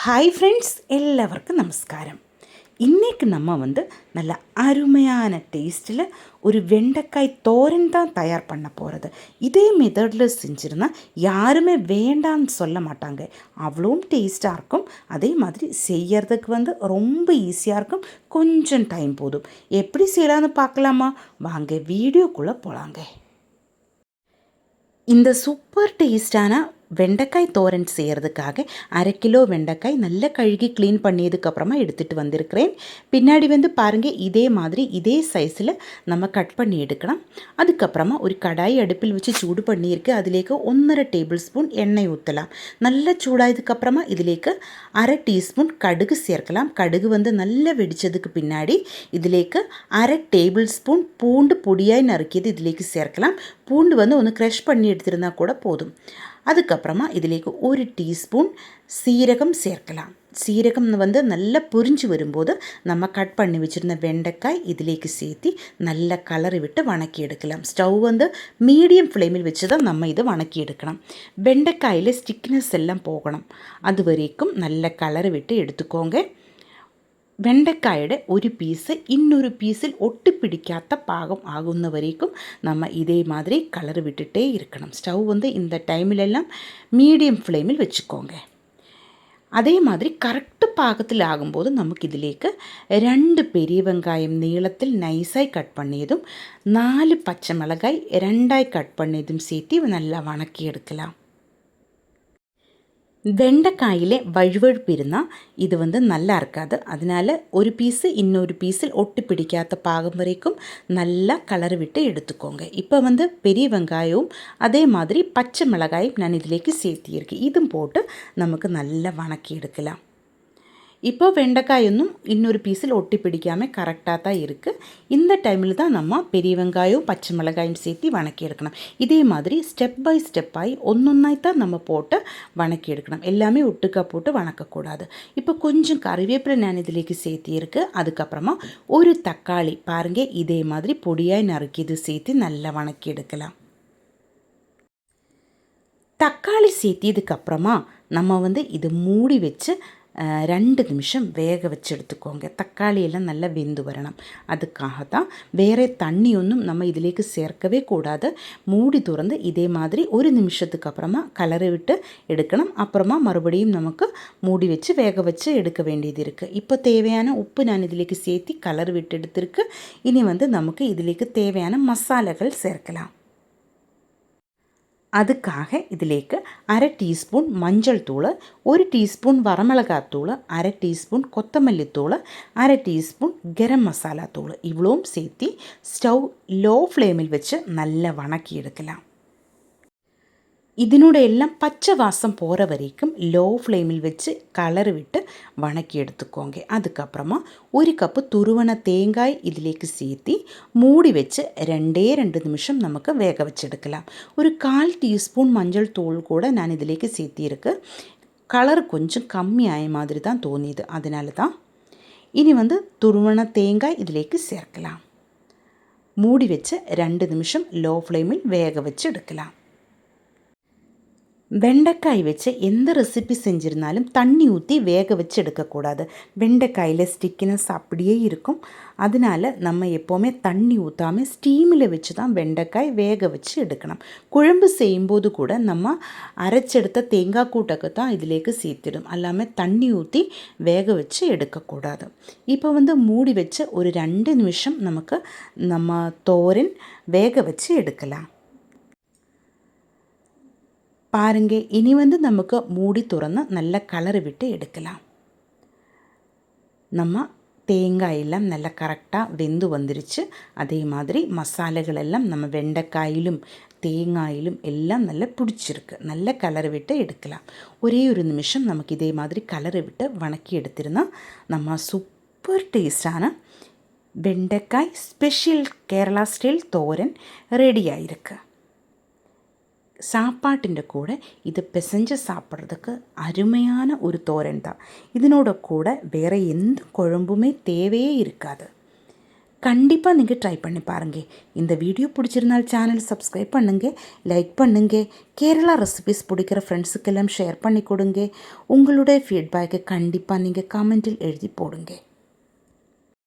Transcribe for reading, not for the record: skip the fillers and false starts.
Hi friends, எல்லாருக்கும் நமஸ்காரம். இன்றைக்கி நம்ம நல்ல அருமையான டேஸ்ட்டில் ஒரு வெண்டைக்காய் தோரன் தான் தயார் பண்ண போகிறது. இதே மெத்தடில் செஞ்சுருந்தா யாருமே வேண்டான்னு சொல்ல மாட்டாங்க. அவ்வளோவும் டேஸ்ட்டாக இருக்கும். அதே மாதிரி செய்யறதுக்கு ரொம்ப ஈஸியாக இருக்கும். கொஞ்சம் டைம் போதும். எப்படி செய்யலான்னு பார்க்கலாமா? வாங்க வீடியோக்குள்ளே போகலாங்க. இந்த சூப்பர் டேஸ்டான வெண்டைக்காய் தோரன் செய்கிறதுக்காக 1/2 கிலோ வெண்டைக்காய் நல்லா கழுகி க்ளீன் பண்ணியதுக்கப்புறமா எடுத்துகிட்டு வந்திருக்கிறேன். பின்னாடி பாருங்கள், இதே மாதிரி இதே சைஸில் நம்ம கட் பண்ணி எடுக்கலாம். அதுக்கப்புறமா ஒரு கடாய் அடுப்பில் வச்சு சூடு பண்ணியிருக்கு. அதிலேக்கு 1/2 டேபிள் ஸ்பூன் எண்ணெய் ஊற்றலாம். நல்லா சூடாயதுக்கப்புறமா இதிலேக்கு 1/2 டீஸ்பூன் கடுகு சேர்க்கலாம். கடுகு நல்லா வெடித்ததுக்கு பின்னாடி இதிலேக்கு 1/2 டேபிள் ஸ்பூன் பூண்டு பொடியாய் நறுக்கியது இதிலேக்கு சேர்க்கலாம். பூண்டு ஒன்று க்ரஷ் பண்ணி எடுத்துருந்தா கூட போதும். அதுக்கப்புறமா இதிலேக்கு 1 டீஸ்பூன் சீரகம் சேர்க்கலாம். சீரகம் நல்லா பொரிஞ்சு வரும்போது நம்ம கட் பண்ணி வச்சுருந்த வெண்டைக்காய் இதிலேக்கு சேர்த்து நல்லா கலரி விட்டு வணக்கி எடுக்கலாம். ஸ்டவ் மீடியம் ஃப்ளேமில் வச்சு தான் நம்ம இதை வணக்கி எடுக்கணும். வெண்டைக்காயில் ஸ்டிக்னஸ் எல்லாம் போகணும். அது வரைக்கும் நல்லா கலரி விட்டு எடுத்துக்கோங்க. வெண்டைக்காயோட ஒரு பீஸு இன்னொரு பீஸில் ஒட்டு பிடிக்காத பாகம் ஆகுന്ന வரைக்கும் நம்ம இதே மாதிரி கலர் விட்டுட்டே இருக்கணும். ஸ்டவ் இந்த டைமிலெல்லாம் மீடியம் ஃப்ளேமில் வச்சுக்கோங்க. அதே மாதிரி கரெக்டு பாகத்தில் ஆகும்போது நமக்கு இதிலேக்கு 2 பெரிய வெங்காயம் நீளத்தில் நைஸாய் கட் பண்ணியதும் 4 பச்சை மிளகாய் 2ஆய் கட் பண்ணியதும் சேர்த்து நல்லா வணக்கி எடுக்கலாம். வெண்டைக்காயிலே வழுவழுப்பு இருந்தால் இது நல்லா இருக்காது. அதனால் ஒரு பீஸு இன்னொரு பீஸில் ஒட்டு பிடிக்காத பாகம் வரைக்கும் நல்லா கலர் விட்டு எடுத்துக்கோங்க. இப்போ பெரிய வெங்காயமும் அதே மாதிரி பச்சை மிளகாயும் நான் இதிலேக்கு சேர்த்தியிருக்கேன். இதுவும் போட்டு நமக்கு நல்லா வணக்கி எடுக்கலாம். இப்போ வெண்டைக்காയൊന്നും இன்னொரு பீஸில் ஒட்டி பிடிக்காமல் கரெக்டாக தான் இருக்குது. இந்த டைமில் தான் நம்ம பெரிய வெங்காயம் பச்சை மிளகாயும் சேர்த்து வணக்கி எடுக்கணும். இதே மாதிரி ஸ்டெப் பை ஸ்டெப்பாகி ஒன்றொன்னாய் தான் நம்ம போட்டு வணக்கி எடுக்கணும். எல்லாமே ஒட்டுக்கா போட்டு வணக்கக்கூடாது. இப்போ கொஞ்சம் கறிவேப்பிலை நான் இதிலேக்கு சேர்த்திருக்கு. அதுக்கப்புறமா ஒரு தக்காளி பாருங்கள், இதே மாதிரி பொடியாய் நறுக்கிது சேர்த்து நல்லா வணக்கி எடுக்கலாம். தக்காளி சேர்த்தியதுக்கப்புறமா நம்ம இது மூடி வச்சு 2 நிமிஷம் வேக வச்சு எடுத்துக்கோங்க. தக்காளி எல்லாம் நல்லா வெந்து வரணும். அதுக்காக தான் வேறு தண்ணி ஒன்றும் நம்ம இதிலேக்கு சேர்க்கவே கூடாது. மூடி திறந்து இதே மாதிரி 1 நிமிஷத்துக்கு அப்புறமா கலரை விட்டு எடுக்கணும். அப்புறமா மறுபடியும் நமக்கு மூடி வச்சு வேக வச்சு எடுக்க வேண்டியது இருக்குது. இப்போ தேவையான உப்பு நான் இதிலேக்கு சேர்த்து கலர் விட்டு எடுத்துருக்கு. இனி நமக்கு இதிலேக்கு தேவையான மசாலாக்கள் சேர்க்கலாம். அதுக்காக இதிலேக்கு 1/2 டீஸ்பூன் மஞ்சள் தூள், 1 டீஸ்பூன் வரமிளகாத்தூள், 1/2 டீஸ்பூன் கொத்தமல்லி தூள், 1/2 டீஸ்பூன் கரம் மசாலா தூள் இவ்வளோவும் சேர்த்து ஸ்டவ் லோ ஃப்ளேமில் வச்சு நல்லா வணக்கி எடுக்கலாம். இதனோட எல்லாம் பச்சை வாசம் போகிற வரைக்கும் லோ ஃப்ளேமில் வச்சு கலர் விட்டு வணக்கி எடுத்துக்கோங்க. அதுக்கப்புறமா 1 கப்பு துருவன தேங்காய் இதிலேக்கு சேர்த்து மூடி வச்சு 2 நிமிஷம் நமக்கு வேக வச்சு எடுக்கலாம். ஒரு 1/4 டீஸ்பூன் மஞ்சள் தூள் கூட நான் இதிலேக்கு சேர்த்திருக்கு. கலர் கொஞ்சம் கம்மியாய மாதிரி தான் தோணியது. அதனால தான் இனி துருவன தேங்காய் இதிலேக்கு சேர்க்கலாம். மூடி வச்சு 2 நிமிஷம் லோ ஃப்ளேமில் வேக வச்சு எடுக்கலாம். வெண்டைக்காய் வச்சு எந்த ரெசிபி செஞ்சுருந்தாலும் தண்ணி ஊற்றி வேக வச்சு எடுக்கக்கூடாது. வெண்டைக்காயில் ஸ்டிக்கினஸ் அப்படியே இருக்கும். அதனால் நம்ம எப்போவுமே தண்ணி ஊற்றாமல் ஸ்டீமில் வச்சு தான் வெண்டைக்காய் வேக வச்சு எடுக்கணும். குழம்பு செய்யும்போது கூட நம்ம அரைச்செடுத்த தேங்காய் கூட்டக்கு தான் இதிலேக்கு சேர்த்திடும். எல்லாமே தண்ணி ஊற்றி வேக வச்சு எடுக்கக்கூடாது. இப்போ மூடி வச்சு ஒரு 2 நிமிஷம் நமக்கு நம்ம தோரன் வேக வச்சு எடுக்கலாம். பாருங்க, இனி நமக்கு மூடி துறந்து நல்ல கலர் விட்டு எடுக்கலாம். நம்ம தேங்காய் எல்லாம் நல்லா கரெக்டாக வெந்து வந்துருச்சு. அதே மாதிரி மசாலைகள் எல்லாம் நம்ம வெண்டைக்காயிலும் தேங்காயிலும் எல்லாம் நல்லா பிடிச்சிருக்கு. நல்ல கலர் விட்டு எடுக்கலாம். ஒரே ஒரு நிமிஷம் நமக்கு இதே மாதிரி கலரை விட்டு வணக்கி எடுத்திருந்தா நம்ம சூப்பர் டேஸ்டான வெண்டைக்காய் special Kerala style toran ready ஆயிருக்கு. சாப்பாட்டிൻ്റെ കൂടെ ഇത് പിசைஞ்சு சாப்பிட்றதுக்கு அருமையான ஒரு தோரன் தான். இதனோட கூட வேறு எந்த குழம்புமே தேவையே இருக்காது. கண்டிப்பாக நீங்கள் ட்ரை பண்ணி பாருங்கள். இந்த வீடியோ பிடிச்சிருந்தால் சேனல் சப்ஸ்கிரைப் பண்ணுங்கள், லைக் பண்ணுங்கள். கேரளா ரெசிபிஸ் பிடிக்கிற ஃப்ரெண்ட்ஸுக்கெல்லாம் ஷேர் பண்ணி கொடுங்க. உங்களுடைய ஃபீட்பேக்கை கண்டிப்பாக நீங்கள் கமெண்ட்டில் எழுதி போடுங்க.